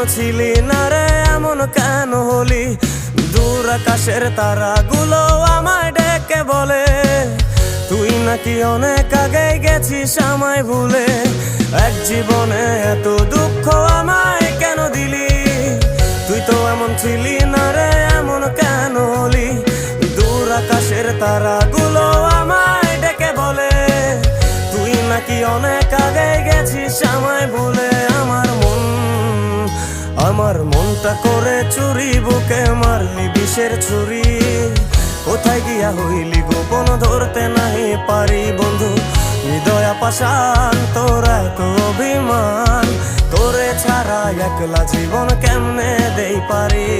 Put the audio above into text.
ছিলি না রে এমন কেন হলি? দূর আকাশের তারাগুলো আমায় ডেকে বলে তুই নাকি অনেক আগে গেছিস আমায় ভুলে। এক জীবনে এত দুঃখ আমায় কেন দিলি? তুই তো এমন ছিলি না রে এমন কেন হলি? দূর আকাশের তারাগুলো আমায় ডেকে বলে তুই নাকি অনেক আগে গেছিস আমায় ভুলে। আমার মনটা করে চুরি, বুকে মারলি বিষের ছুরি। কোথায় গিয়া হইলি গোপন ধরতে নাহি পারি বন্ধু। হৃদয়া পাষাণ তোর এত অভিমান, তোরে ছাড়া একলা জীবন কেমনে দেই পারি?